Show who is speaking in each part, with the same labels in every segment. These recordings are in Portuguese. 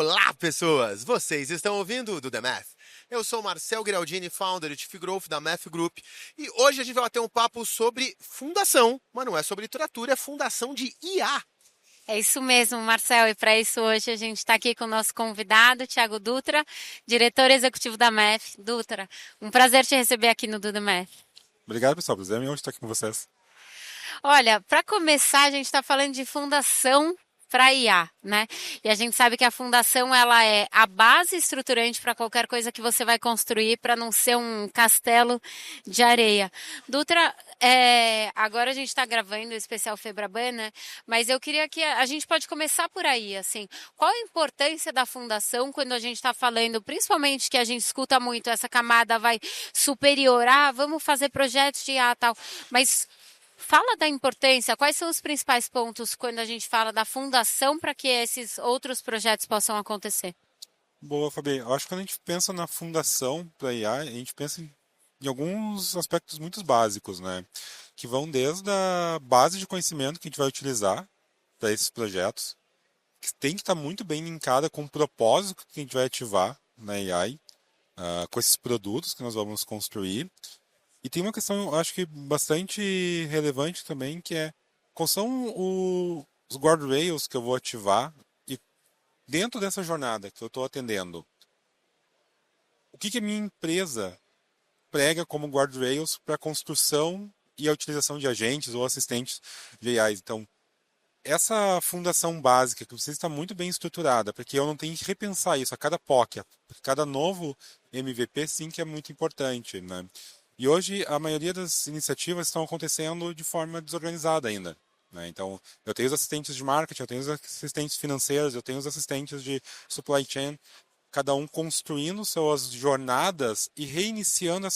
Speaker 1: Olá, pessoas! Vocês estão ouvindo o Do The Math? Eu sou Marcel Giraldini, founder e Chief Growth da Math Group, e hoje a gente vai bater um papo sobre fundação, mas não é sobre literatura, é fundação de IA.
Speaker 2: É isso mesmo, Marcel. E para isso hoje a gente está aqui com o nosso convidado, Thiago Dutra, diretor executivo da MEF. Dutra, um prazer te receber aqui no Do The Math.
Speaker 3: Obrigado, pessoal. Prazer é meu estar aqui com vocês.
Speaker 2: Olha, para começar, a gente está falando de fundação para IA, né? E a gente sabe que a fundação ela é a base estruturante para qualquer coisa que você vai construir para não ser um castelo de areia. Dutra, agora a gente está gravando o especial Febraban, né? Mas eu queria que a gente pode começar por aí, assim. Qual a importância da fundação quando a gente está falando, principalmente que a gente escuta muito essa camada vai superior, vamos fazer projetos de IA e tal, mas fala da importância, quais são os principais pontos quando a gente fala da fundação para que esses outros projetos possam acontecer?
Speaker 3: Boa, Fabi. Eu acho que quando a gente pensa na fundação para IA, a gente pensa em alguns aspectos muito básicos, né? Que vão desde a base de conhecimento que a gente vai utilizar para esses projetos, que tem que estar muito bem linkada com o propósito que a gente vai ativar na AI, com esses produtos que nós vamos construir. E tem uma questão, eu acho que bastante relevante também, que é quais são os guardrails que eu vou ativar e dentro dessa jornada que eu estou atendendo, o que a minha empresa prega como guardrails para a construção e a utilização de agentes ou assistentes de AI. Então, essa fundação básica que precisa estar muito bem estruturada, porque eu não tenho que repensar isso a cada POC, a cada novo MVP, sim, que é muito importante, né? E hoje a maioria das iniciativas estão acontecendo de forma desorganizada ainda, né? Então, eu tenho os assistentes de marketing, eu tenho os assistentes financeiros, eu tenho os assistentes de supply chain, cada um construindo suas jornadas e reiniciando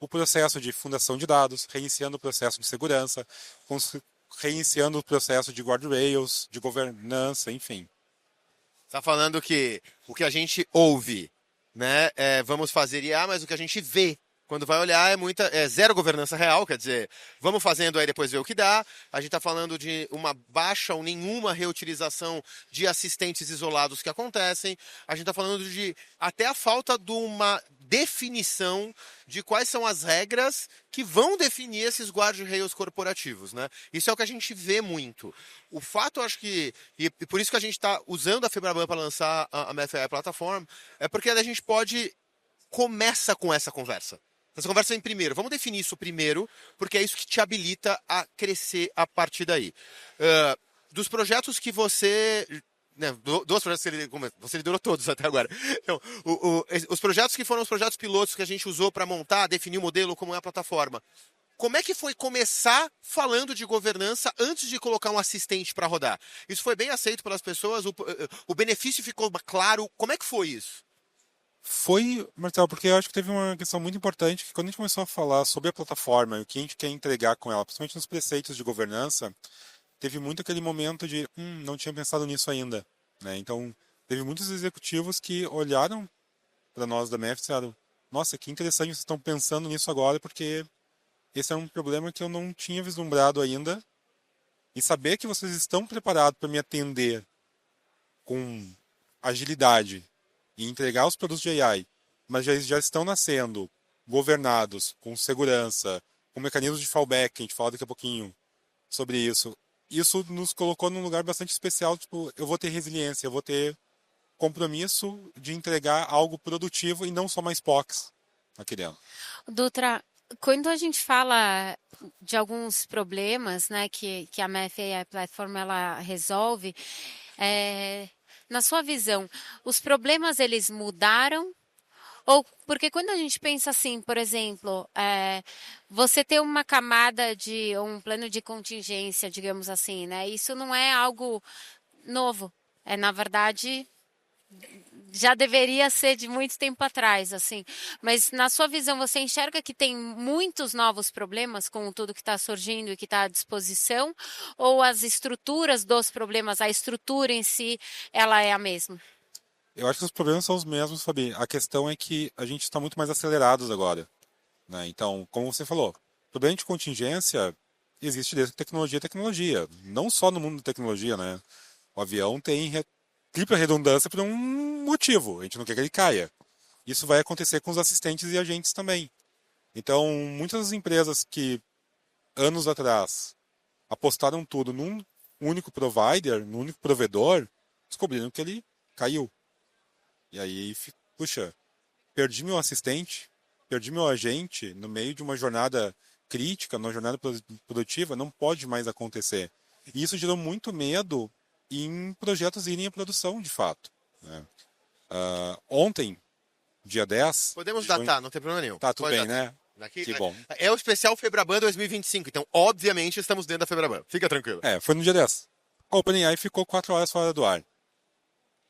Speaker 3: o processo de fundação de dados, reiniciando o processo de segurança, reiniciando o processo de guardrails, de governança, enfim.
Speaker 1: Está falando que o que a gente ouve, né, vamos fazer IA, mas o que a gente vê quando vai olhar é zero governança real, quer dizer, vamos fazendo aí depois ver o que dá. A gente está falando de uma baixa ou nenhuma reutilização de assistentes isolados que acontecem. A gente está falando de até a falta de uma definição de quais são as regras que vão definir esses guardrails corporativos, né? Isso é o que a gente vê muito. O fato, acho que, e por isso que a gente está usando a Febraban para lançar a MFAI Platform, é porque a gente começa com essa conversa. Essa conversa em primeiro. Vamos definir isso primeiro, porque é isso que te habilita a crescer a partir daí. Dos projetos que você... Né, dos projetos que você liderou todos até agora. Então, os projetos que foram os projetos pilotos que a gente usou para montar, definir o modelo, como é a plataforma. Como é que foi começar falando de governança antes de colocar um assistente para rodar? Isso foi bem aceito pelas pessoas? O benefício ficou claro? Como é que foi isso?
Speaker 3: Foi, Marcelo, porque eu acho que teve uma questão muito importante, que quando a gente começou a falar sobre a plataforma e o que a gente quer entregar com ela, principalmente nos preceitos de governança, teve muito aquele momento de, não tinha pensado nisso ainda, né? Então, teve muitos executivos que olharam para nós da MEF e disseram, nossa, que interessante vocês estão pensando nisso agora, porque esse é um problema que eu não tinha vislumbrado ainda, e saber que vocês estão preparados para me atender com agilidade e entregar os produtos de AI, mas já estão nascendo governados, com segurança, com mecanismos de fallback, a gente fala daqui a pouquinho sobre isso. Isso nos colocou num lugar bastante especial, tipo, eu vou ter resiliência, eu vou ter compromisso de entregar algo produtivo e não só mais POCs aqui dentro.
Speaker 2: Dutra, quando a gente fala de alguns problemas, né, que a MEF AI Platform ela resolve, na sua visão, os problemas eles mudaram? Ou porque quando a gente pensa assim, por exemplo, você ter uma camada de um plano de contingência, digamos assim, né? Isso não é algo novo. Na verdade, já deveria ser de muito tempo atrás, assim. Mas na sua visão, você enxerga que tem muitos novos problemas com tudo que está surgindo e que está à disposição? Ou as estruturas dos problemas, a estrutura em si, ela é a mesma?
Speaker 3: Eu acho que os problemas são os mesmos, Fabi. A questão é que a gente está muito mais acelerados agora, né? Então, como você falou, problema de contingência existe desde que tecnologia é tecnologia. Não só no mundo da tecnologia, né? O avião tem tripla redundância por um motivo. A gente não quer que ele caia. Isso vai acontecer com os assistentes e agentes também. Então, muitas empresas que, anos atrás, apostaram tudo num único provider, num único provedor, descobriram que ele caiu. E aí, puxa, perdi meu assistente, perdi meu agente no meio de uma jornada crítica, numa jornada produtiva, não pode mais acontecer. E isso gerou muito medo em projetos irem à produção, de fato, né? Ontem, dia 10
Speaker 1: Podemos
Speaker 3: de junho...
Speaker 1: datar, não tem problema nenhum.
Speaker 3: Tá, tudo
Speaker 1: Pode
Speaker 3: bem,
Speaker 1: datar.
Speaker 3: né?
Speaker 1: Daqui,
Speaker 3: Que bom.
Speaker 1: é o especial Febraban 2025, então obviamente estamos dentro da Febraban. Fica tranquilo.
Speaker 3: Foi no dia 10. A OpenAI ficou 4 horas fora do ar,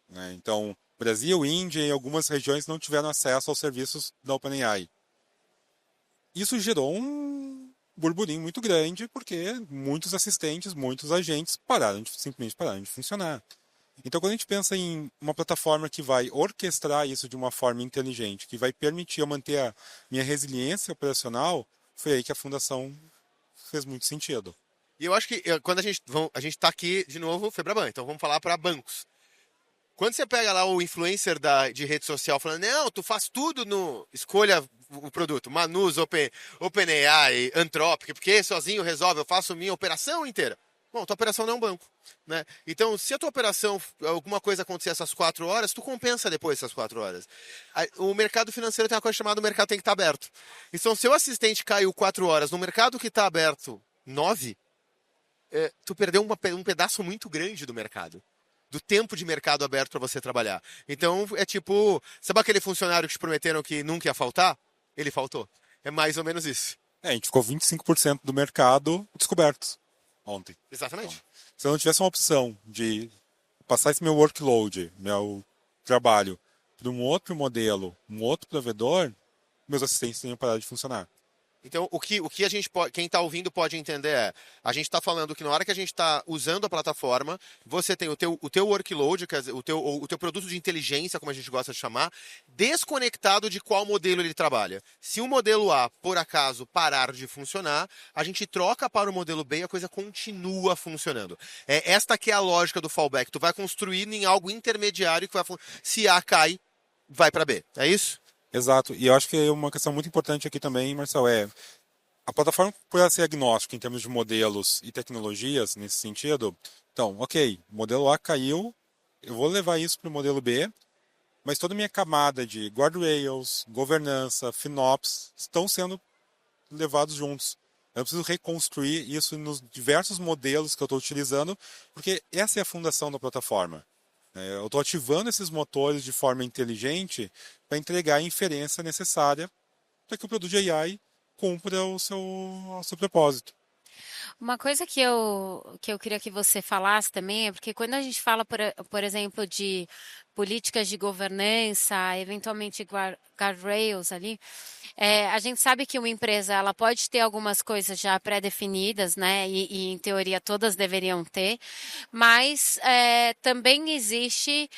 Speaker 3: né? Então, Brasil, Índia e algumas regiões não tiveram acesso aos serviços da OpenAI. Isso gerou um burburinho muito grande, porque muitos assistentes, muitos agentes simplesmente pararam de funcionar. Então, quando a gente pensa em uma plataforma que vai orquestrar isso de uma forma inteligente, que vai permitir eu manter a minha resiliência operacional, foi aí que a fundação fez muito sentido.
Speaker 1: E eu acho que quando a gente está aqui de novo, Febraban, então vamos falar para bancos. Quando você pega lá o influencer de rede social falando, não, tu faz tudo no... Escolha o produto, Manus, OpenAI, Anthropic, porque sozinho resolve, eu faço minha operação inteira. Bom, tua operação não é um banco, né? Então, se a tua operação, alguma coisa acontecer essas 4 horas, tu compensa depois essas 4 horas. O mercado financeiro tem uma coisa chamada o mercado tem que estar aberto. Então, se o assistente caiu 4 horas no mercado que está aberto 9, tu perdeu um pedaço muito grande do mercado. Do tempo de mercado aberto para você trabalhar. Então, é tipo... Sabe aquele funcionário que te prometeram que nunca ia faltar? Ele faltou. É mais ou menos isso.
Speaker 3: A gente ficou 25% do mercado descobertos ontem.
Speaker 1: Exatamente.
Speaker 3: Então, se eu não tivesse uma opção de passar esse meu workload, meu trabalho, para um outro modelo, um outro provedor, meus assistentes teriam parado de funcionar.
Speaker 1: Então, o que a gente pode, quem está ouvindo pode entender a gente está falando que na hora que a gente está usando a plataforma, você tem o teu workload, quer dizer, o teu produto de inteligência, como a gente gosta de chamar, desconectado de qual modelo ele trabalha. Se o modelo A, por acaso, parar de funcionar, a gente troca para o modelo B e a coisa continua funcionando. Esta que é a lógica do fallback. Tu vai construir em algo intermediário que vai se A cai, vai para B. É isso?
Speaker 3: Exato. E eu acho que uma questão muito importante aqui também, Marcel, a plataforma, por ela ser agnóstica em termos de modelos e tecnologias nesse sentido, então, ok, o modelo A caiu, eu vou levar isso para o modelo B, mas toda a minha camada de guardrails, governança, FinOps estão sendo levados juntos. Eu preciso reconstruir isso nos diversos modelos que eu estou utilizando, porque essa é a fundação da plataforma. Eu estou ativando esses motores de forma inteligente para entregar a inferência necessária para que o produto de AI cumpra o seu propósito.
Speaker 2: Uma coisa que eu queria que você falasse também é porque quando a gente fala, por exemplo, de políticas de governança, eventualmente guardrails ali, a gente sabe que uma empresa ela pode ter algumas coisas já pré-definidas, né? E em teoria todas deveriam ter, mas também existe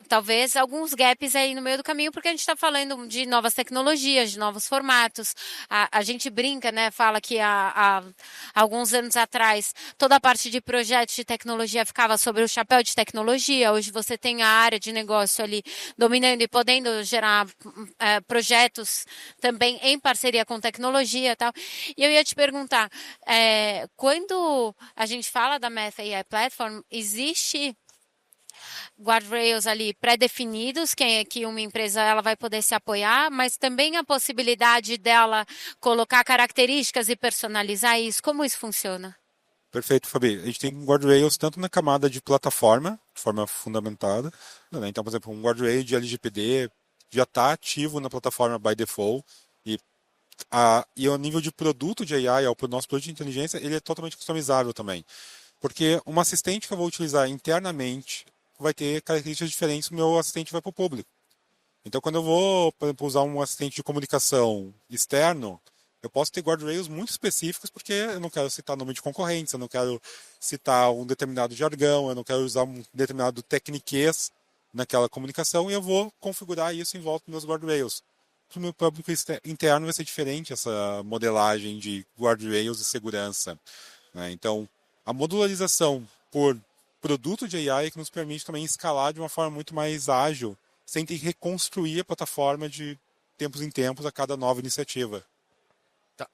Speaker 2: talvez alguns gaps aí no meio do caminho, porque a gente está falando de novas tecnologias, de novos formatos. A gente brinca, né? Fala que há alguns anos atrás toda a parte de projetos de tecnologia ficava sobre o chapéu de tecnologia. Hoje você tem a área de negócio ali dominando e podendo gerar projetos também em parceria com tecnologia e tal. E eu ia te perguntar, quando a gente fala da Math AI Platform, existe guardrails ali pré-definidos que uma empresa ela vai poder se apoiar, mas também a possibilidade dela colocar características e personalizar isso. Como isso funciona?
Speaker 3: Perfeito, Fabi. A gente tem guardrails tanto na camada de plataforma, de forma fundamentada, né? Então, por exemplo, um guardrail de LGPD já está ativo na plataforma by default, e o nível de produto de AI, o nosso produto de inteligência, ele é totalmente customizável também. Porque uma assistente que eu vou utilizar internamente vai ter características diferentes do meu assistente vai para o público. Então, quando eu vou, por exemplo, usar um assistente de comunicação externo, eu posso ter guardrails muito específicos, porque eu não quero citar nome de concorrentes, eu não quero citar um determinado jargão, eu não quero usar um determinado tecniquez naquela comunicação, e eu vou configurar isso em volta dos meus guardrails. Para o meu público interno vai ser diferente essa modelagem de guardrails e segurança, né? Então, a modularização por produto de AI que nos permite também escalar de uma forma muito mais ágil, sem ter que reconstruir a plataforma de tempos em tempos a cada nova iniciativa.
Speaker 1: Tá,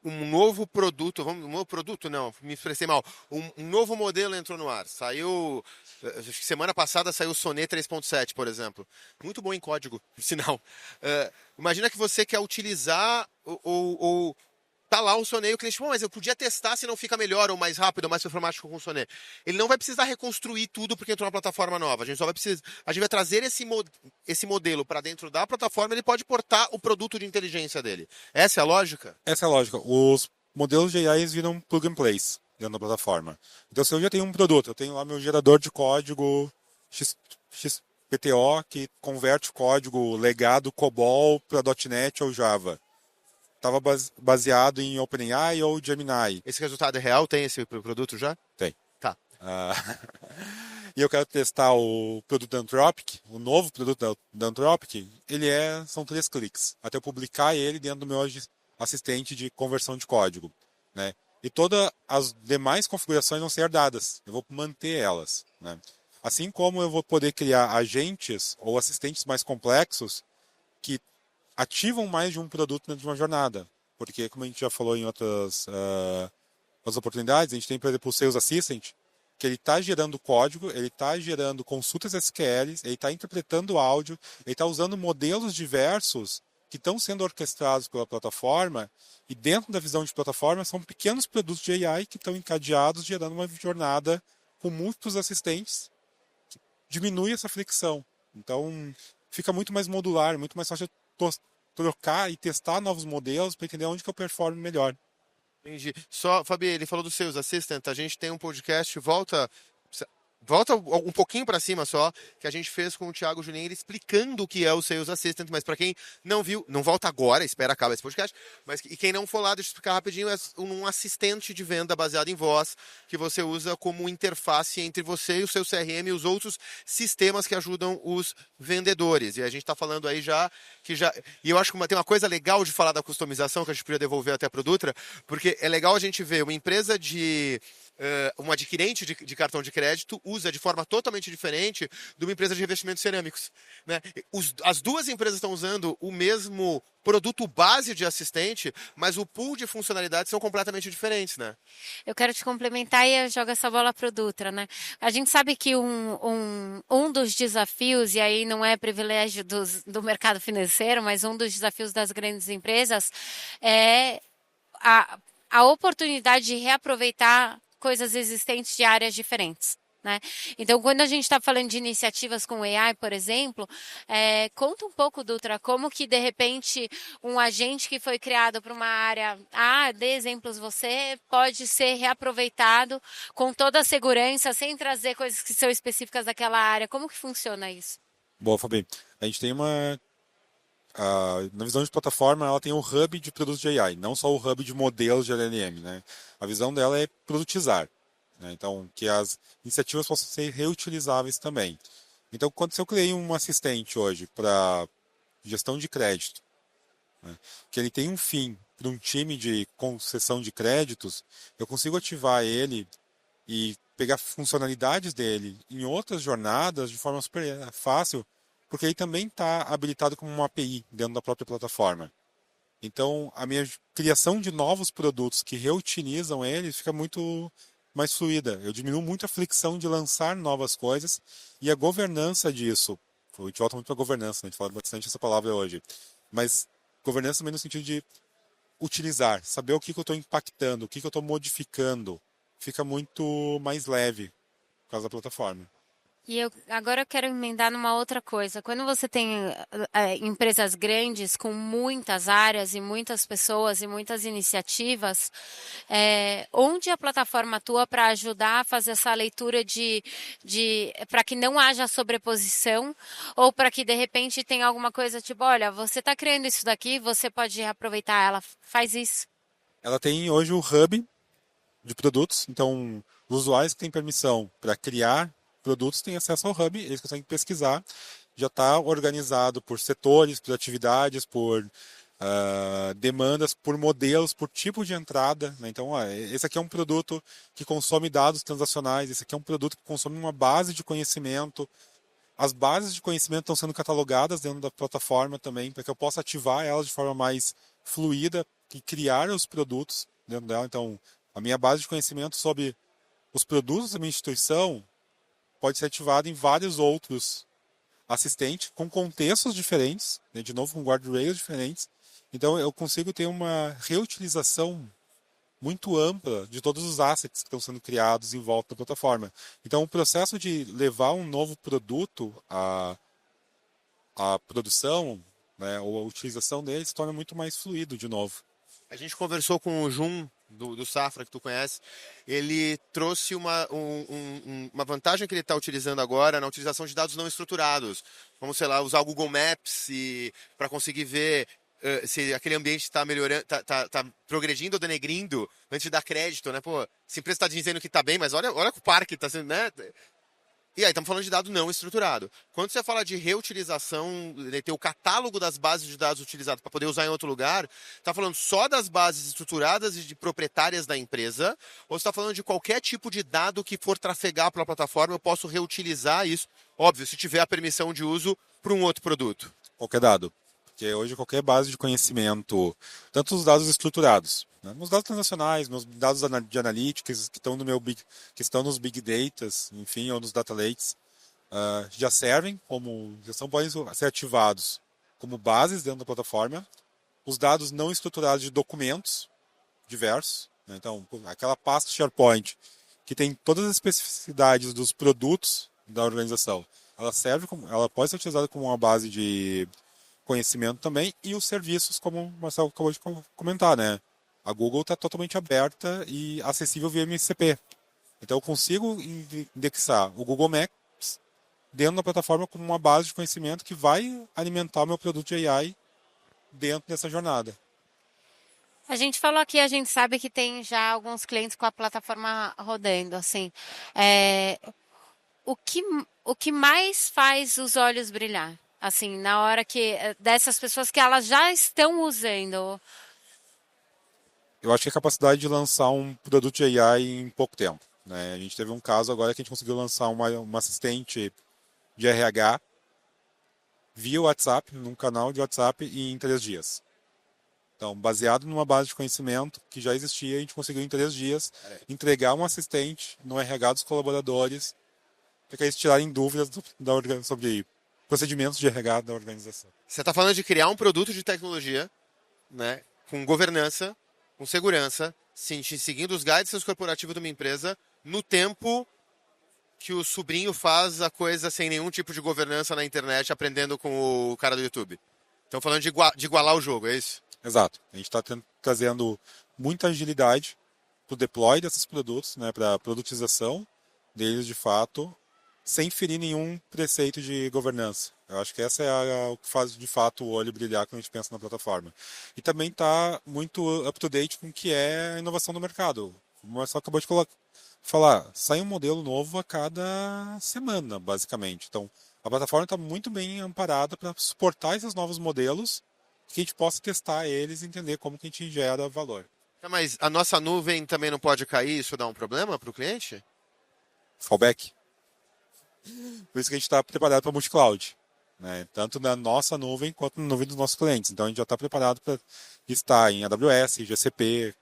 Speaker 1: um novo produto, um novo produto não, me expressei mal. Um novo modelo entrou no ar. Saiu, acho que semana passada saiu o Sonnet 3.7, por exemplo. Muito bom em código, por sinal. Imagina que você quer utilizar tá lá o Sonnet e o cliente, mas eu podia testar se não fica melhor ou mais rápido ou mais performático com o Sonnet. Ele não vai precisar reconstruir tudo porque entrou na plataforma nova. A gente só vai precisar, a gente vai trazer esse modelo para dentro da plataforma, ele pode portar o produto de inteligência dele. Essa é a lógica?
Speaker 3: Essa é a lógica. Os modelos de AI viram plug and plays dentro da plataforma. Então, se eu já tenho um produto, eu tenho lá meu gerador de código XPTO que converte o código legado COBOL para .NET ou Java. Estava baseado em OpenAI ou Gemini.
Speaker 1: Esse resultado é real? Tem esse produto já?
Speaker 3: Tem.
Speaker 1: Tá.
Speaker 3: E eu quero testar o produto da Anthropic, o novo produto da Anthropic, são 3 cliques, até eu publicar ele dentro do meu assistente de conversão de código, né? E todas as demais configurações vão ser herdadas, eu vou manter elas, né? Assim como eu vou poder criar agentes ou assistentes mais complexos que ativam mais de um produto dentro de uma jornada. Porque, como a gente já falou em outras oportunidades, a gente tem, por exemplo, o Sales Assistant, que ele está gerando código, ele está gerando consultas SQL, ele está interpretando áudio, ele está usando modelos diversos que estão sendo orquestrados pela plataforma, e dentro da visão de plataforma são pequenos produtos de AI que estão encadeados, gerando uma jornada com múltiplos assistentes, que diminui essa fricção. Então, fica muito mais modular, muito mais fácil trocar e testar novos modelos para entender onde que eu performo melhor.
Speaker 1: Entendi. Só, Fabi, ele falou do Sales Assistant, a gente tem um podcast, volta um pouquinho para cima só, que a gente fez com o Thiago Juninho, ele explicando o que é o Sales Assistant, mas para quem não viu, não volta agora, espera acabar esse podcast, e quem não for lá, deixa eu explicar rapidinho, é um assistente de venda baseado em voz, que você usa como interface entre você e o seu CRM e os outros sistemas que ajudam os vendedores. E a gente está falando aí e eu acho que tem uma coisa legal de falar da customização, que a gente podia devolver até para o Dutra, porque é legal a gente ver uma empresa um adquirente de cartão de crédito usa de forma totalmente diferente de uma empresa de revestimentos cerâmicos, né? As duas empresas estão usando o mesmo produto base de assistente, mas o pool de funcionalidades são completamente diferentes, né?
Speaker 2: Eu quero te complementar e eu jogo essa bola pro Dutra, né? A gente sabe que um dos desafios, e aí não é privilégio do mercado financeiro, mas um dos desafios das grandes empresas é a oportunidade de reaproveitar coisas existentes de áreas diferentes, né? Então, quando a gente está falando de iniciativas com AI, por exemplo, conta um pouco, Dutra, como que, de repente, um agente que foi criado para uma área dê exemplos você, pode ser reaproveitado com toda a segurança, sem trazer coisas que são específicas daquela área. Como que funciona isso?
Speaker 3: Bom, Fabi, a gente tem na visão de plataforma, ela tem o hub de produtos de AI, não só o hub de modelos de LLM, né? A visão dela é produtizar, né? Então, que as iniciativas possam ser reutilizáveis também. Então, se eu criei um assistente hoje para gestão de crédito, né, que ele tem um fim para um time de concessão de créditos, eu consigo ativar ele e pegar funcionalidades dele em outras jornadas de forma super fácil, porque ele também está habilitado como uma API dentro da própria plataforma. Então, a minha criação de novos produtos que reutilizam eles fica muito mais fluida. Eu diminuo muito a fricção de lançar novas coisas e a governança disso. A gente volta muito para governança, né? A gente fala bastante essa palavra hoje. Mas governança também no sentido de utilizar, saber o que eu estou impactando, o que eu estou modificando. Fica muito mais leve por causa da plataforma.
Speaker 2: E agora eu quero emendar numa outra coisa. Quando você tem empresas grandes com muitas áreas e muitas pessoas e muitas iniciativas, onde a plataforma atua para ajudar a fazer essa leitura para que não haja sobreposição ou para que de repente tenha alguma coisa tipo, olha, você está criando isso daqui, você pode aproveitar, ela faz isso.
Speaker 3: Ela tem hoje o hub de produtos, então os usuários que têm permissão para criar produtos têm acesso ao hub, eles conseguem pesquisar, já está organizado por setores, por atividades, por demandas por modelos, por tipo de entrada, né? Então, esse aqui é um produto que consome dados transacionais, esse aqui é um produto que consome uma base de conhecimento. As bases de conhecimento estão sendo catalogadas dentro da plataforma também, para que eu possa ativar elas de forma mais fluida e criar os produtos dentro dela. Então, a minha base de conhecimento sobre os produtos da minha instituição pode ser ativada em vários outros assistentes, com contextos diferentes, né? De novo, com guardrails diferentes. Então, eu consigo ter uma reutilização muito ampla de todos os assets que estão sendo criados em volta da plataforma. Então, o processo de levar um novo produto à produção, né, ou a utilização dele se torna muito mais fluido de novo.
Speaker 1: A gente conversou com o Jun, do Safra, que tu conhece. Ele trouxe uma vantagem que ele está utilizando agora na utilização de dados não estruturados. Vamos, sei lá, usar o Google Maps para conseguir ver se aquele ambiente está melhorando, tá progredindo ou denegrindo antes de dar crédito, né? Pô, se a empresa está dizendo que está bem, mas olha que o parque está sendo, né? E aí, estamos falando de dado não estruturado. Quando você fala de reutilização, de ter o catálogo das bases de dados utilizadas para poder usar em outro lugar, está falando só das bases estruturadas e de proprietárias da empresa, ou está falando de qualquer tipo de dado que for trafegar pela plataforma, eu posso reutilizar isso, óbvio, se tiver a permissão de uso para um outro produto?
Speaker 3: Qualquer dado. Porque hoje qualquer base de conhecimento, tanto os dados estruturados, né, meus dados transacionais, meus dados de analytics que estão que estão nos big data, enfim, ou nos data lakes, já servem podem ser ativados como bases dentro da plataforma. Os dados não estruturados de documentos diversos, né, então aquela pasta SharePoint que tem todas as especificidades dos produtos da organização, ela pode ser utilizada como uma base de conhecimento também, e os serviços, como o Marcelo acabou de comentar, né? A Google está totalmente aberta e acessível via MCP. Então eu consigo indexar o Google Maps dentro da plataforma como uma base de conhecimento que vai alimentar o meu produto de AI dentro dessa jornada.
Speaker 2: A gente falou aqui, a gente sabe que tem já alguns clientes com a plataforma rodando, assim. É, o que mais faz os olhos brilhar? Assim, na hora que dessas pessoas que elas já estão usando.
Speaker 3: Eu acho que a capacidade de lançar um produto de AI em pouco tempo, né? A gente teve um caso agora que a gente conseguiu lançar uma assistente de RH via WhatsApp, num canal de WhatsApp, em 3 dias. Então, baseado numa base de conhecimento que já existia, a gente conseguiu em 3 dias entregar um assistente no RH dos colaboradores para que eles tirarem dúvidas sobre procedimentos de RH da organização.
Speaker 1: Você está falando de criar um produto de tecnologia, né, com governança, com segurança, seguindo os guidelines corporativos de uma empresa, no tempo que o sobrinho faz a coisa sem nenhum tipo de governança na internet, aprendendo com o cara do YouTube. Estão falando de igualar o jogo, é isso?
Speaker 3: Exato. A gente está trazendo muita agilidade para o deploy desses produtos, né, para a produtização deles de fato, sem ferir nenhum preceito de governança. Eu acho que essa é o que faz de fato o olho brilhar quando a gente pensa na plataforma. E também está muito up-to-date com o que é a inovação do mercado. O Marcelo acabou de falar, sai um modelo novo a cada semana, basicamente. Então, a plataforma está muito bem amparada para suportar esses novos modelos, que a gente possa testar eles e entender como que a gente gera valor.
Speaker 1: Mas a nossa nuvem também não pode cair, isso dá um problema para o cliente?
Speaker 3: Fallback. Por isso que a gente está preparado para multi-cloud, né? Tanto na nossa nuvem quanto na nuvem dos nossos clientes. Então a gente já está preparado para estar em AWS, GCP,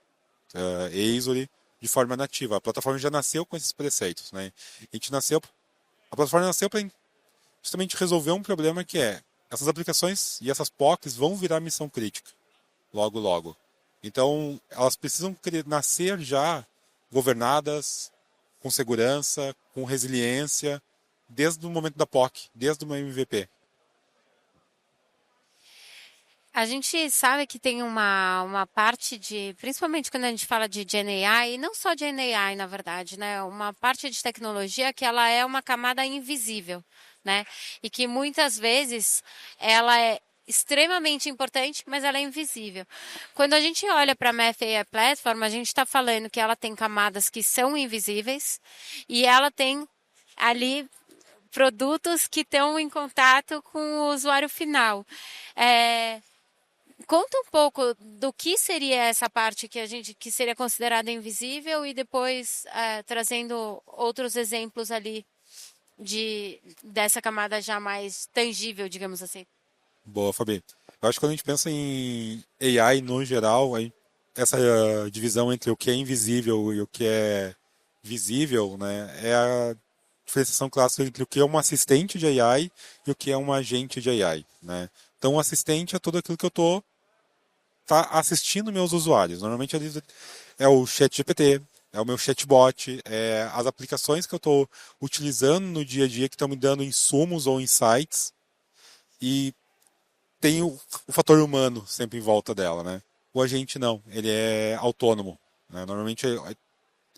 Speaker 3: Azure, de forma nativa. A plataforma já nasceu com esses preceitos, né? A plataforma nasceu para justamente resolver um problema que é essas aplicações e essas POCs vão virar missão crítica, logo, logo. Então, elas precisam nascer já governadas, com segurança, com resiliência, desde o momento da POC, desde o MVP.
Speaker 2: A gente sabe que tem uma parte de, principalmente quando a gente fala de GenAI, e não só GenAI, na verdade, né? Uma parte de tecnologia que ela é uma camada invisível, né? E que muitas vezes ela é extremamente importante, mas ela é invisível. Quando a gente olha para a Math AI Platform, a gente está falando que ela tem camadas que são invisíveis e ela tem ali produtos que estão em contato com o usuário final. Conta um pouco do que seria essa parte que seria considerada invisível e depois trazendo outros exemplos ali dessa camada já mais tangível, digamos assim.
Speaker 3: Boa, Fabi. Eu acho que quando a gente pensa em AI no geral, essa divisão entre o que é invisível e o que é visível, né, é a diferenciação clássica entre o que é um assistente de AI e o que é um agente de AI, né? Então, o assistente é tudo aquilo que eu estou assistindo meus usuários. Normalmente é o ChatGPT, é o meu chatbot, é as aplicações que eu estou utilizando no dia a dia que estão me dando insumos ou insights e tem o fator humano sempre em volta dela, né? O agente não, ele é autônomo, né? Normalmente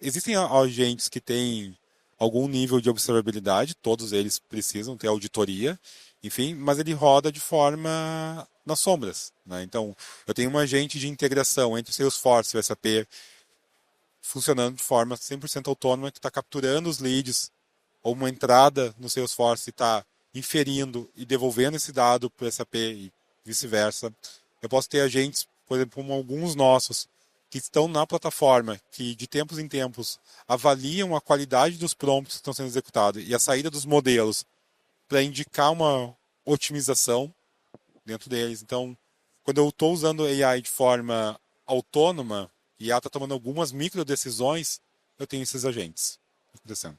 Speaker 3: existem agentes que têm algum nível de observabilidade, todos eles precisam ter auditoria, enfim, mas ele roda de forma nas sombras, né? Então, eu tenho um agente de integração entre o Salesforce e o SAP funcionando de forma 100% autônoma, que está capturando os leads ou uma entrada no Salesforce e está inferindo e devolvendo esse dado para o SAP e vice-versa. Eu posso ter agentes, por exemplo, como alguns nossos, que estão na plataforma, que de tempos em tempos avaliam a qualidade dos prompts que estão sendo executados e a saída dos modelos para indicar uma otimização dentro deles. Então, quando eu estou usando AI de forma autônoma e ela está tomando algumas micro decisões, eu tenho esses agentes acontecendo.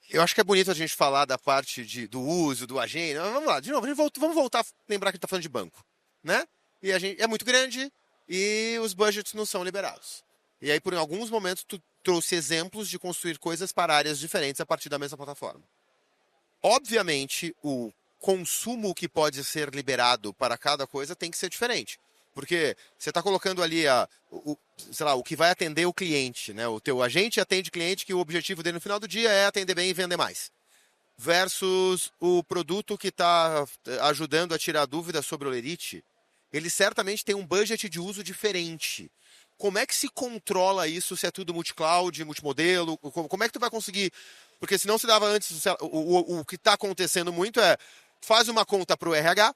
Speaker 1: Eu acho que é bonito a gente falar da parte do uso, do agente. Mas vamos lá, de novo, vamos voltar a lembrar que a gente está falando de banco, né? E a gente é muito grande e os budgets não são liberados. E aí, por alguns momentos, tu trouxe exemplos de construir coisas para áreas diferentes a partir da mesma plataforma. Obviamente, o consumo que pode ser liberado para cada coisa tem que ser diferente. Porque você está colocando ali sei lá, o que vai atender o cliente, né? O teu agente atende cliente que o objetivo dele no final do dia é atender bem e vender mais. Versus o produto que está ajudando a tirar dúvidas sobre o Lerite, ele certamente tem um budget de uso diferente. Como é que se controla isso se é tudo multi-cloud, multimodelo? Como é que tu vai conseguir? Porque senão se dava antes, o que está acontecendo muito é faz uma conta para o RH,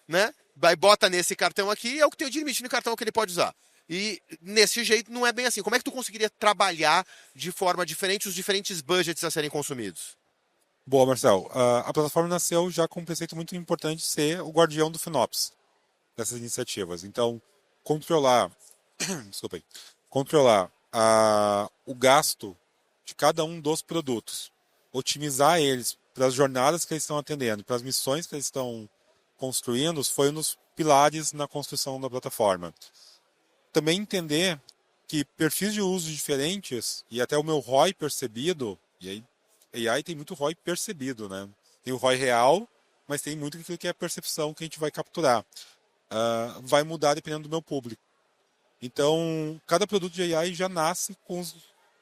Speaker 1: né? Vai bota nesse cartão aqui, é o que tem de limite no cartão que ele pode usar. E nesse jeito não é bem assim. Como é que tu conseguiria trabalhar de forma diferente os diferentes budgets a serem consumidos?
Speaker 3: Boa, Marcel. A plataforma nasceu já com um preceito muito importante de ser o guardião do FinOps dessas iniciativas. Então, controlar, desculpa aí, controlar o gasto de cada um dos produtos, otimizar eles para as jornadas que eles estão atendendo, para as missões que eles estão construindo, foi um dos pilares na construção da plataforma. Também entender que perfis de uso diferentes e até o meu ROI percebido, e aí AI tem muito ROI percebido, né? Tem o ROI real, mas tem muito aquilo que é a percepção que a gente vai capturar. Vai mudar dependendo do meu público. Então, cada produto de AI já nasce com os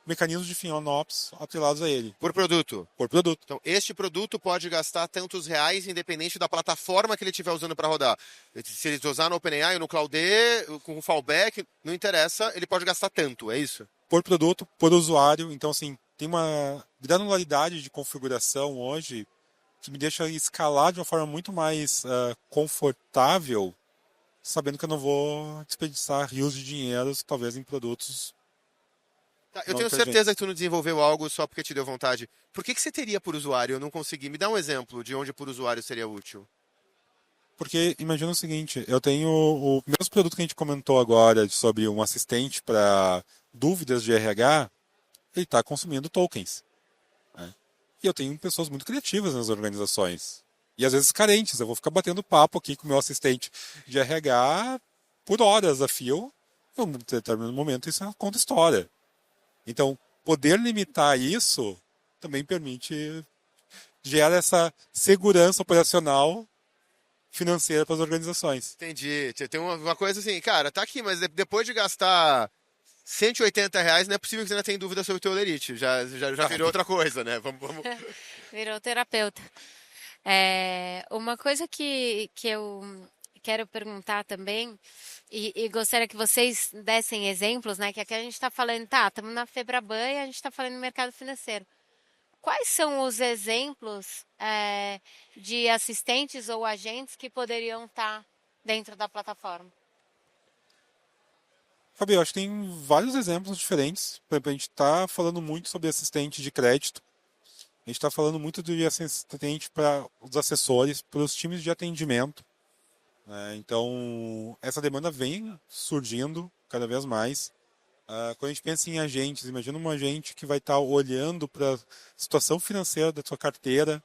Speaker 3: mecanismos de FinOps atrelados a ele.
Speaker 1: Por produto?
Speaker 3: Por produto.
Speaker 1: Então, este produto pode gastar tantos reais independente da plataforma que ele estiver usando para rodar. Se ele usar no OpenAI ou no Claude, com o fallback, não interessa, ele pode gastar tanto, é isso?
Speaker 3: Por produto, por usuário. Então, assim, tem uma granularidade de configuração hoje que me deixa escalar de uma forma muito mais confortável, sabendo que eu não vou desperdiçar rios de dinheiro, talvez em produtos.
Speaker 1: Tá, eu tenho certeza que tu não desenvolveu algo só porque te deu vontade. Por que você teria por usuário? Eu não consegui. Me dá um exemplo de onde por usuário seria útil.
Speaker 3: Porque imagina o seguinte, eu tenho o mesmo produto que a gente comentou agora sobre um assistente para dúvidas de RH, ele está consumindo tokens, né? E eu tenho pessoas muito criativas nas organizações. E às vezes carentes. Eu vou ficar batendo papo aqui com o meu assistente de RH por horas a fio. Em um determinado momento isso conta história. Então, poder limitar isso também permite gerar essa segurança operacional financeira para as organizações.
Speaker 1: Entendi. Tem uma coisa assim, cara, tá aqui, mas depois de gastar R$ 180, não é possível que você ainda tenha dúvida sobre o teu Lerite. Já virou outra coisa, né? Vamos...
Speaker 2: Virou terapeuta. Uma coisa que eu quero perguntar também, e gostaria que vocês dessem exemplos, né? Que aqui a gente está falando, estamos na Febraban e a gente está falando no mercado financeiro. Quais são os exemplos de assistentes ou agentes que poderiam estar dentro da plataforma?
Speaker 3: Fabi, eu acho que tem vários exemplos diferentes. Por exemplo, a gente está falando muito sobre assistente de crédito. A gente está falando muito de assistente para os assessores, para os times de atendimento, né? Então, essa demanda vem surgindo cada vez mais. Quando a gente pensa em agentes, imagina um agente que vai estar olhando para a situação financeira da sua carteira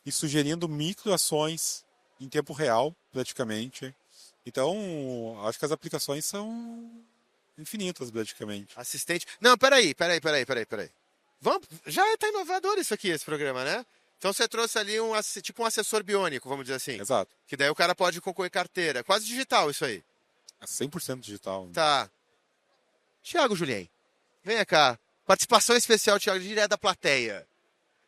Speaker 3: e sugerindo microações em tempo real, praticamente. Então, acho que as aplicações são infinitas, praticamente.
Speaker 1: Assistente. Não, peraí. Vamos, já tá inovador isso aqui, esse programa, né? Então você trouxe ali tipo um assessor biônico, vamos dizer assim.
Speaker 3: Exato.
Speaker 1: Que daí o cara pode concorrer carteira. Quase digital isso aí.
Speaker 3: É 100% digital.
Speaker 1: Tá. Tiago Julien, venha cá. Participação especial, Tiago, direto da plateia.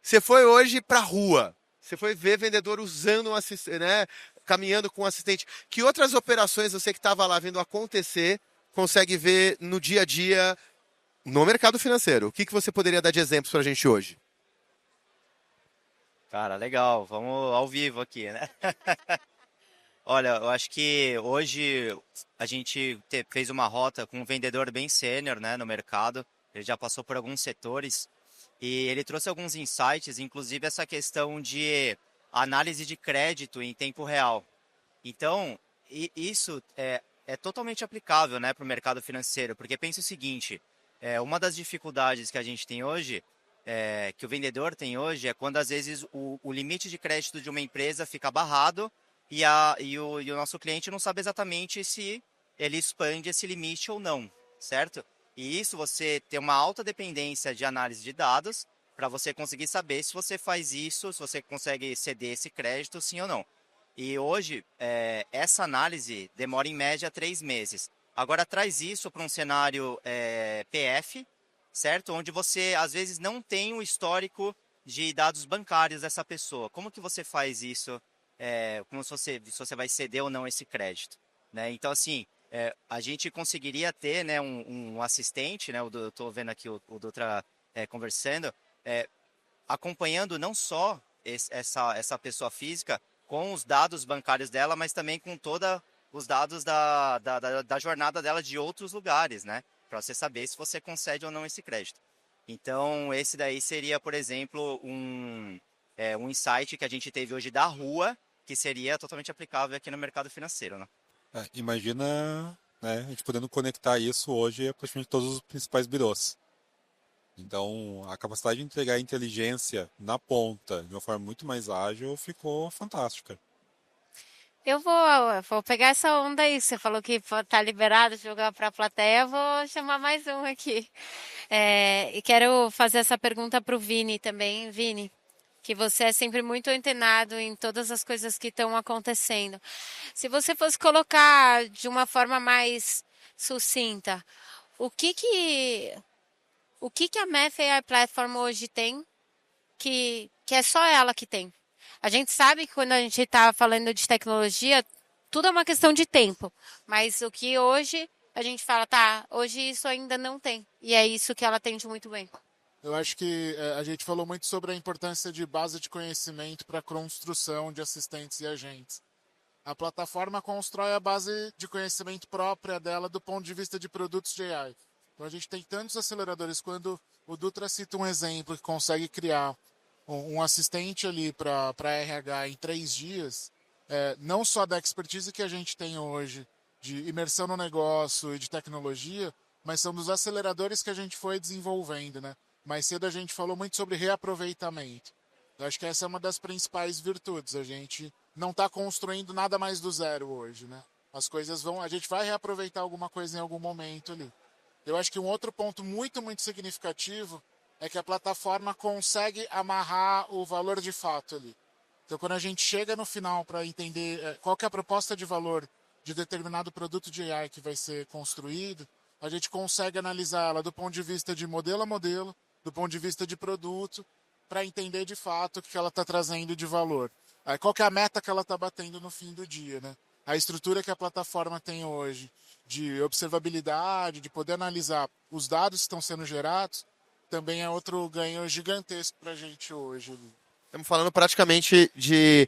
Speaker 1: Você foi hoje pra rua. Você foi ver vendedor usando um assistente, né? Caminhando com um assistente. Que outras operações você que estava lá vendo acontecer consegue ver no dia a dia no mercado financeiro? O que você poderia dar de exemplos pra gente hoje?
Speaker 4: Cara, legal. Vamos ao vivo aqui, né? Olha, eu acho que hoje a gente fez uma rota com um vendedor bem sênior, né, no mercado. Ele já passou por alguns setores e ele trouxe alguns insights, inclusive essa questão de análise de crédito em tempo real. Então, isso é totalmente aplicável, né, para o mercado financeiro, porque pensa o seguinte, uma das dificuldades que a gente tem hoje, que o vendedor tem hoje, é quando às vezes o limite de crédito de uma empresa fica barrado e o nosso cliente não sabe exatamente se ele expande esse limite ou não, certo? E isso você tem uma alta dependência de análise de dados para você conseguir saber se você faz isso, se você consegue ceder esse crédito, sim ou não. E hoje, essa análise demora em média 3 meses. Agora, traz isso para um cenário PF, certo? Onde você, às vezes, não tem o histórico de dados bancários dessa pessoa. Como que você faz isso? Como se você vai ceder ou não esse crédito, né? Então, assim, a gente conseguiria ter, né, um assistente, né? Eu estou vendo aqui o Dutra conversando, acompanhando não só essa pessoa física com os dados bancários dela, mas também com todos os dados da jornada dela de outros lugares, né? Para você saber se você concede ou não esse crédito. Então, esse daí seria, por exemplo, um insight que a gente teve hoje da rua, que seria totalmente aplicável aqui no mercado financeiro, né?
Speaker 3: Imagina, né, a gente podendo conectar isso hoje a praticamente todos os principais birôs. Então, a capacidade de entregar inteligência na ponta de uma forma muito mais ágil ficou fantástica.
Speaker 2: Eu vou pegar essa onda aí. Você falou que tá liberado de jogar para a plateia. Eu vou chamar mais um aqui. E quero fazer essa pergunta para o Vini também. Vini, que você é sempre muito antenado em todas as coisas que estão acontecendo. Se você fosse colocar de uma forma mais sucinta, o que a Math AI Platform hoje tem que é só ela que tem? A gente sabe que quando a gente está falando de tecnologia, tudo é uma questão de tempo. Mas o que hoje a gente fala, tá, hoje isso ainda não tem. E é isso que ela atende muito bem.
Speaker 5: Eu acho que a gente falou muito sobre a importância de base de conhecimento para a construção de assistentes e agentes. A plataforma constrói a base de conhecimento própria dela do ponto de vista de produtos de AI. Então a gente tem tantos aceleradores. Quando o Dutra cita um exemplo que consegue criar um assistente ali para RH em 3 dias, não só da expertise que a gente tem hoje de imersão no negócio e de tecnologia, mas são dos aceleradores que a gente foi desenvolvendo, né? Mais cedo a gente falou muito sobre reaproveitamento. Eu acho que essa é uma das principais virtudes. A gente não está construindo nada mais do zero hoje, né? As coisas a gente vai reaproveitar alguma coisa em algum momento ali. Eu acho que um outro ponto muito, muito significativo é que a plataforma consegue amarrar o valor de fato ali. Então, quando a gente chega no final para entender qual que é a proposta de valor de determinado produto de AI que vai ser construído, a gente consegue analisar ela do ponto de vista de modelo a modelo, do ponto de vista de produto, para entender de fato o que ela está trazendo de valor. Qual que é a meta que ela está batendo no fim do dia, né? A estrutura que a plataforma tem hoje de observabilidade, de poder analisar os dados que estão sendo gerados, também é outro ganho gigantesco para a gente hoje.
Speaker 1: Estamos falando praticamente de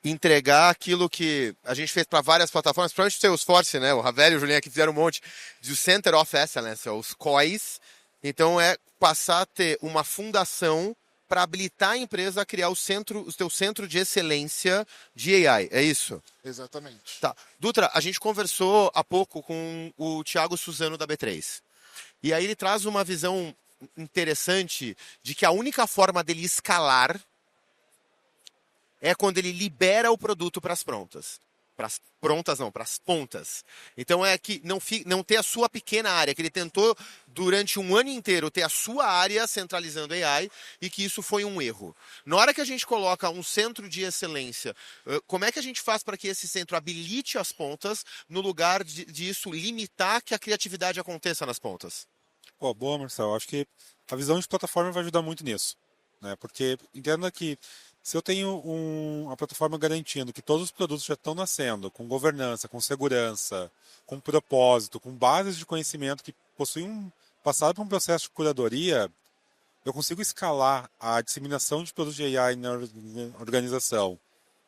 Speaker 1: entregar aquilo que a gente fez para várias plataformas, principalmente o Salesforce, né? O Ravel e o Julinho aqui fizeram um monte de Center of Excellence, os COIs. Então é passar a ter uma fundação para habilitar a empresa a criar o seu centro de excelência de AI. É isso?
Speaker 5: Exatamente.
Speaker 1: Tá. Dutra, a gente conversou há pouco com o Thiago Suzano da B3. E aí ele traz uma visão interessante de que a única forma dele escalar é quando ele libera o produto para as prontas. Para as prontas não, para as pontas. Então é que não ter a sua pequena área, que ele tentou durante um ano inteiro ter a sua área centralizando AI e que isso foi um erro. Na hora que a gente coloca um centro de excelência, como é que a gente faz para que esse centro habilite as pontas no lugar disso limitar que a criatividade aconteça nas pontas?
Speaker 3: Pô, boa, Marcelo. Acho que a visão de plataforma vai ajudar muito nisso, né? Porque entenda que se eu tenho uma plataforma garantindo que todos os produtos já estão nascendo com governança, com segurança, com propósito, com bases de conhecimento que possuem passado por um processo de curadoria, eu consigo escalar a disseminação de produtos de AI na organização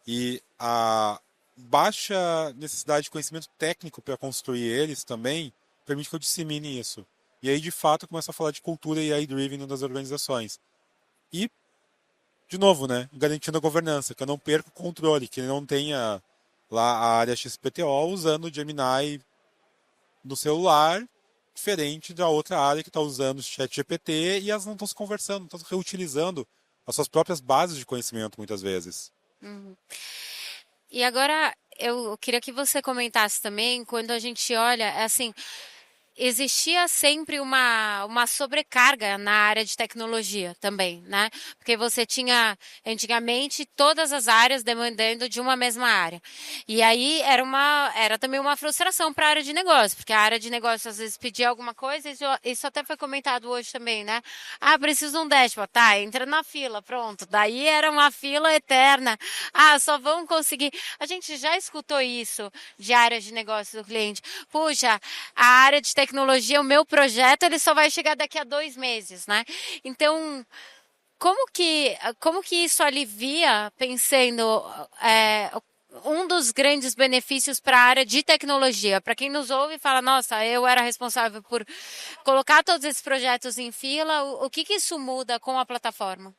Speaker 3: e a baixa necessidade de conhecimento técnico para construir eles também permite que eu dissemine isso. E aí, de fato, eu começo a falar de cultura AI-driven das organizações. E de novo, né, garantindo a governança, que eu não perca o controle, que não tenha lá a área XPTO usando o Gemini no celular, diferente da outra área que está usando o ChatGPT e elas não estão se conversando, não estão reutilizando as suas próprias bases de conhecimento, muitas vezes.
Speaker 2: E agora eu queria que você comentasse também, quando a gente olha, assim, existia sempre uma sobrecarga na área de tecnologia também, né? Porque você tinha, antigamente, todas as áreas demandando de uma mesma área. E aí era também uma frustração para a área de negócio, porque a área de negócio às vezes pedia alguma coisa, isso até foi comentado hoje também, né? Ah, preciso de um dashboard, tá, entra na fila, pronto. Daí era uma fila eterna. Ah, só vão conseguir. A gente já escutou isso de áreas de negócio do cliente. Puxa, a área de tecnologia, o meu projeto, ele só vai chegar daqui a 2 meses, né? Então, como que isso alivia, pensando, um dos grandes benefícios para a área de tecnologia? Para quem nos ouve e fala, nossa, eu era responsável por colocar todos esses projetos em fila, o que isso muda com a plataforma?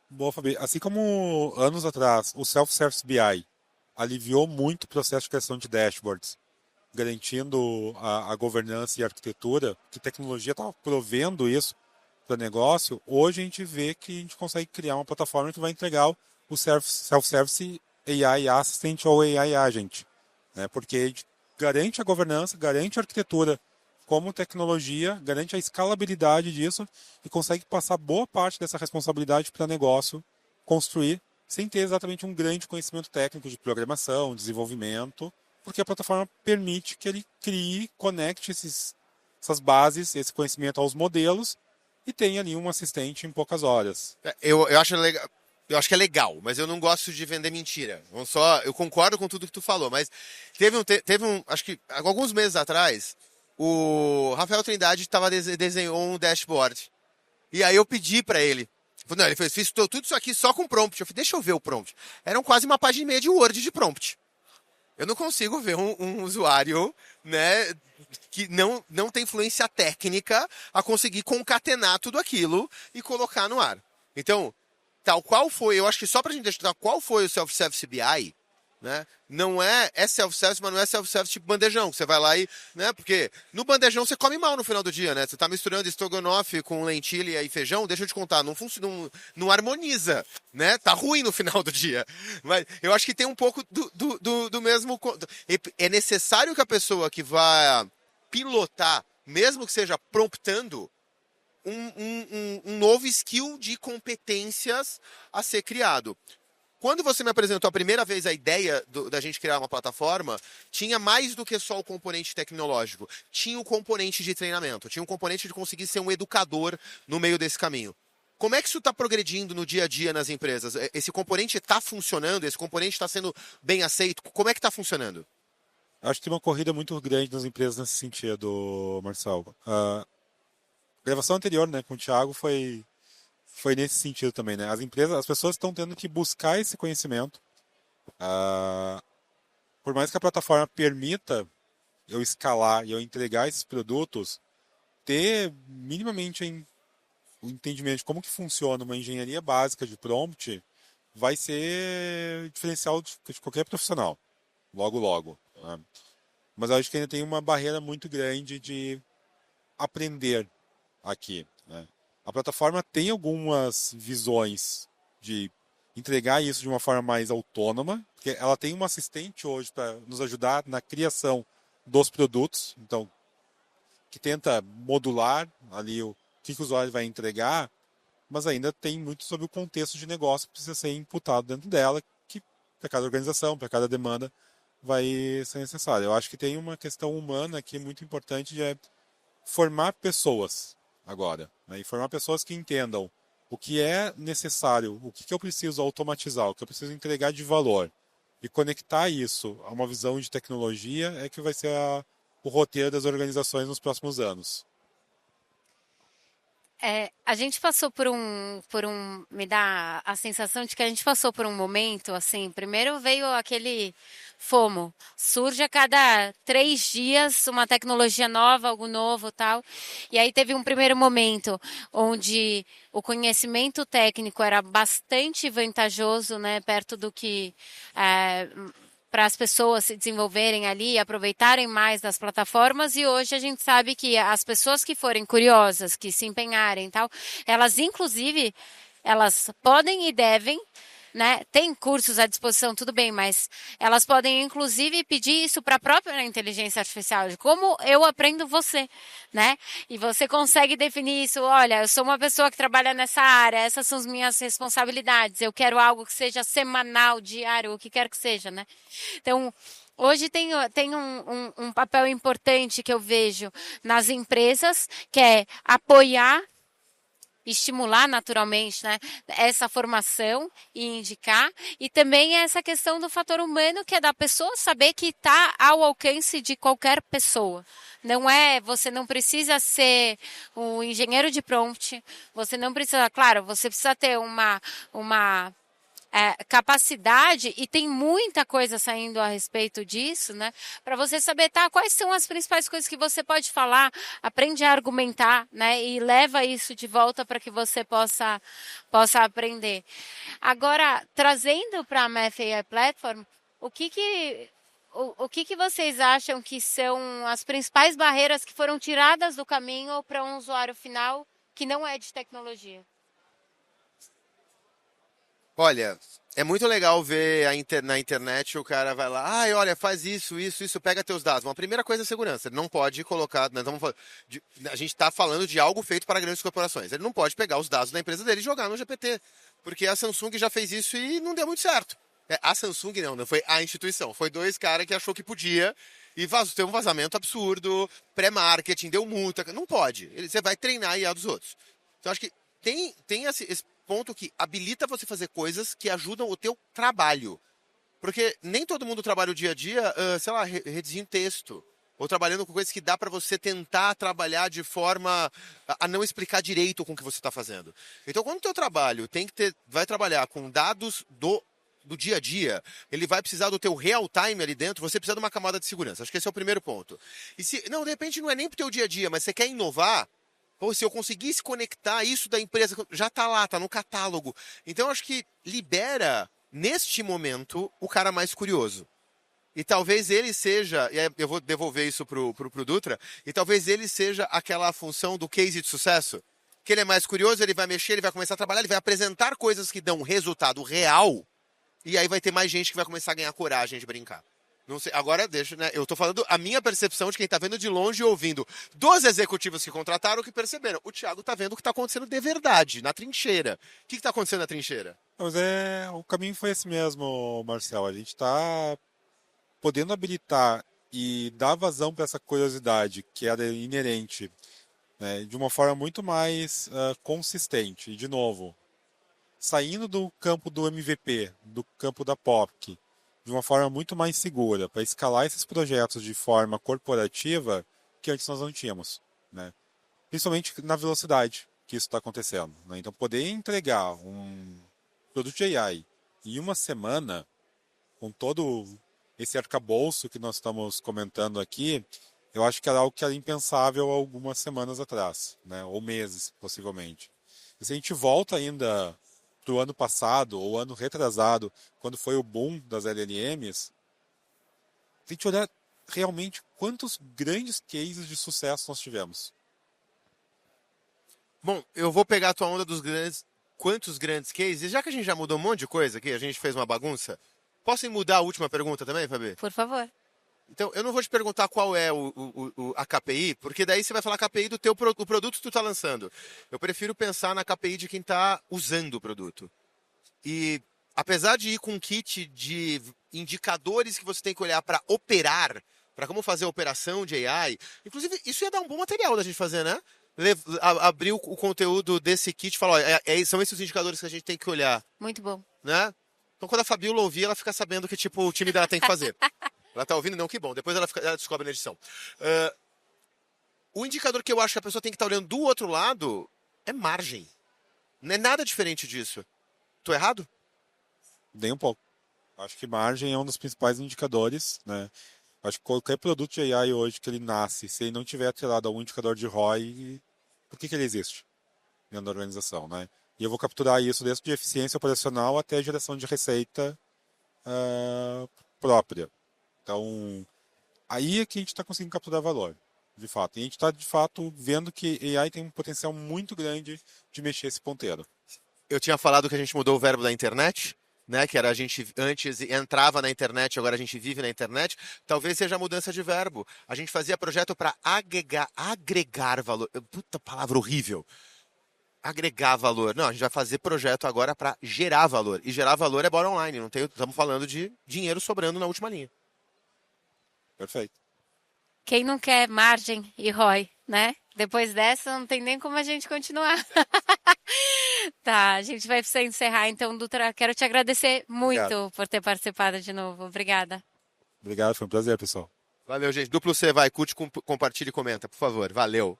Speaker 3: Boa, Fabi. Assim como anos atrás o Self-Service BI aliviou muito o processo de criação de dashboards, garantindo a governança e a arquitetura, que tecnologia estava provendo isso para o negócio, hoje a gente vê que a gente consegue criar uma plataforma que vai entregar o Self-Service AI Assistant ou AI Agent, né? Porque a gente garante a governança, garante a arquitetura como tecnologia, garante a escalabilidade disso e consegue passar boa parte dessa responsabilidade para o negócio construir sem ter exatamente um grande conhecimento técnico de programação, desenvolvimento, porque a plataforma permite que ele crie, conecte essas bases, esse conhecimento aos modelos e tenha ali um assistente em poucas horas.
Speaker 1: Eu acho legal. Eu acho que é legal, mas eu não gosto de vender mentira. Eu concordo com tudo que tu falou, mas acho que alguns meses atrás, o Rafael Trindade desenhou um dashboard. E aí eu pedi pra ele. Não, ele fez, fiz tudo isso aqui só com prompt. Eu falei, deixa eu ver o prompt. Eram quase uma página e meia de Word de prompt. Eu não consigo ver um usuário, né, que não tem influência técnica a conseguir concatenar tudo aquilo e colocar no ar. Então, tal qual foi, eu acho que só pra gente deixar qual foi o Self-Service BI, né? Não é self-service, mas não é self-service tipo bandejão. Você vai lá e, né? Porque no bandejão você come mal no final do dia, né? Você tá misturando estrogonofe com lentilha e feijão, deixa eu te contar, não harmoniza, né? Tá ruim no final do dia. Mas eu acho que tem um pouco do mesmo. É necessário que a pessoa que vai pilotar, mesmo que seja promptando, um novo skill de competências a ser criado. Quando você me apresentou a primeira vez a ideia da gente criar uma plataforma, tinha mais do que só o componente tecnológico. Tinha o componente de treinamento, tinha um componente de conseguir ser um educador no meio desse caminho. Como é que isso está progredindo no dia a dia nas empresas? Esse componente está funcionando? Esse componente está sendo bem aceito? Como é que está funcionando?
Speaker 3: Acho que tem uma corrida muito grande nas empresas nesse sentido, Marcelo. A gravação anterior, né, com o Thiago foi nesse sentido também, né? As pessoas estão tendo que buscar esse conhecimento Ah, por mais que a plataforma permita eu escalar e eu entregar esses produtos, ter minimamente o entendimento de como que funciona uma engenharia básica de prompt vai ser diferencial de qualquer profissional, logo logo, né? Mas eu acho que ainda tem uma barreira muito grande de aprender aqui, né? A plataforma tem algumas visões de entregar isso de uma forma mais autônoma, porque ela tem um assistente hoje para nos ajudar na criação dos produtos, então que tenta modular ali o que o usuário vai entregar, mas ainda tem muito sobre o contexto de negócio que precisa ser imputado dentro dela, que para cada organização, para cada demanda, vai ser necessário. Eu acho que tem uma questão humana aqui muito importante de formar pessoas agora, né? E formar pessoas que entendam o que é necessário, o que eu preciso automatizar, o que eu preciso entregar de valor, e conectar isso a uma visão de tecnologia é que vai ser o roteiro das organizações nos próximos anos.
Speaker 2: A gente passou me dá a sensação de que a gente passou por um momento, assim, primeiro veio aquele FOMO, surge a cada 3 dias uma tecnologia nova, algo novo, tal, e aí teve um primeiro momento onde o conhecimento técnico era bastante vantajoso, né, perto do que para as pessoas se desenvolverem ali, aproveitarem mais das plataformas, e hoje a gente sabe que as pessoas que forem curiosas, que se empenharem e tal, elas inclusive, elas podem e devem, né? Tem cursos à disposição, tudo bem, mas elas podem inclusive pedir isso para a própria inteligência artificial, de como eu aprendo você, né? E você consegue definir isso, olha, eu sou uma pessoa que trabalha nessa área, essas são as minhas responsabilidades, eu quero algo que seja semanal, diário, o que quer que seja, né? Então, hoje tem um papel importante que eu vejo nas empresas, que é apoiar, estimular naturalmente, né, essa formação e indicar, e também essa questão do fator humano, que é da pessoa saber que está ao alcance de qualquer pessoa. Não é, você não precisa ser um engenheiro de prompt, você não precisa, claro, você precisa ter uma capacidade, e tem muita coisa saindo a respeito disso, né? Para você saber, tá, quais são as principais coisas que você pode falar, aprende a argumentar, né? E leva isso de volta para que você possa aprender. Agora, trazendo para a Math AI Platform, o que vocês acham que são as principais barreiras que foram tiradas do caminho para um usuário final que não é de tecnologia?
Speaker 1: Olha, é muito legal ver na internet o cara vai lá, ai, olha, faz isso, pega teus dados. Uma primeira coisa é segurança. Ele não pode colocar. A gente está falando de algo feito para grandes corporações. Ele não pode pegar os dados da empresa dele e jogar no GPT. Porque a Samsung já fez isso e não deu muito certo. A Samsung não foi a instituição. Foi dois caras que achou que podia e teve um vazamento absurdo, pré-marketing, deu multa. Não pode. Você vai treinar a IA dos outros. Então acho que tem esse ponto que habilita você fazer coisas que ajudam o teu trabalho. Porque nem todo mundo trabalha o dia a dia, sei lá, redigindo texto. Ou trabalhando com coisas que dá para você tentar trabalhar de forma a não explicar direito com o que você está fazendo. Então, quando o teu trabalho vai trabalhar com dados do dia a dia, ele vai precisar do teu real time ali dentro, você precisa de uma camada de segurança. Acho que esse é o primeiro ponto. E não, de repente não é nem pro teu dia a dia, mas você quer inovar, ou se eu conseguisse conectar isso da empresa, já está lá, está no catálogo. Então, eu acho que libera, neste momento, o cara mais curioso. E talvez ele seja, e aí eu vou devolver isso pro Dutra, e talvez ele seja aquela função do case de sucesso, que ele é mais curioso, ele vai mexer, ele vai começar a trabalhar, ele vai apresentar coisas que dão um resultado real, e aí vai ter mais gente que vai começar a ganhar coragem de brincar. Não sei, agora deixa, né? Eu tô falando a minha percepção de quem tá vendo de longe e ouvindo dos executivos que contrataram que perceberam. O Thiago tá vendo o que tá acontecendo de verdade, na trincheira. O que tá acontecendo na trincheira?
Speaker 3: Mas o caminho foi esse mesmo, Marcel. A gente está podendo habilitar e dar vazão para essa curiosidade que era inerente, né, de uma forma muito mais consistente. E, de novo, saindo do campo do MVP, do campo da POC, de uma forma muito mais segura, para escalar esses projetos de forma corporativa que antes nós não tínhamos, né? Principalmente na velocidade que isso está acontecendo, né? Então, poder entregar um produto de AI em uma semana com todo esse arcabouço que nós estamos comentando aqui, eu acho que era algo que era impensável há algumas semanas atrás, né? Ou meses, possivelmente. E se a gente volta ainda para o ano passado, ou ano retrasado, quando foi o boom das LLMs, tem que olhar realmente quantos grandes cases de sucesso nós tivemos.
Speaker 1: Bom, eu vou pegar a tua onda dos grandes. Quantos grandes cases? Já que a gente já mudou um monte de coisa aqui, a gente fez uma bagunça. Posso mudar a última pergunta também, Fabi?
Speaker 2: Por favor.
Speaker 1: Então, eu não vou te perguntar qual é a KPI, porque daí você vai falar a KPI do teu o produto que tu está lançando. Eu prefiro pensar na KPI de quem está usando o produto. E apesar de ir com um kit de indicadores que você tem que olhar para operar, para como fazer a operação de AI, inclusive isso ia dar um bom material da gente fazer, né? Abrir o conteúdo desse kit e falar, ó, são esses os indicadores que a gente tem que olhar,
Speaker 2: Muito bom.
Speaker 1: né? Então quando a Fabiola ouvir, ela fica sabendo que tipo o time dela tem que fazer. Ela tá ouvindo? Não, que bom. Depois ela descobre na edição. O indicador que eu acho que a pessoa tem que estar olhando do outro lado é margem. Não é nada diferente disso. Tô errado?
Speaker 3: Nem um pouco. Acho que margem é um dos principais indicadores, né? Acho que qualquer produto de AI hoje que ele nasce, se ele não tiver atrelado a um indicador de ROI, por que ele existe dentro da organização, né? E eu vou capturar isso desde eficiência operacional até geração de receita própria. Então, aí é que a gente está conseguindo capturar valor, de fato. E a gente está, de fato, vendo que AI tem um potencial muito grande de mexer esse ponteiro.
Speaker 1: Eu tinha falado que a gente mudou o verbo da internet, né? Que era a gente antes entrava na internet, agora a gente vive na internet. Talvez seja a mudança de verbo. A gente fazia projeto para agregar valor. Puta palavra horrível. Agregar valor. Não, a gente vai fazer projeto agora para gerar valor. E gerar valor é bora online. Não tem, estamos falando de dinheiro sobrando na última linha.
Speaker 3: Perfeito.
Speaker 2: Quem não quer margem e ROI, né? Depois dessa, não tem nem como a gente continuar. Tá, a gente vai precisar encerrar. Então, Dutra, quero te agradecer muito
Speaker 3: Obrigado.
Speaker 2: por ter participado de novo. Obrigada.
Speaker 3: Obrigado, foi um prazer, pessoal.
Speaker 1: Valeu, gente. Duplo C, vai. Curte, compartilha e comenta, por favor. Valeu.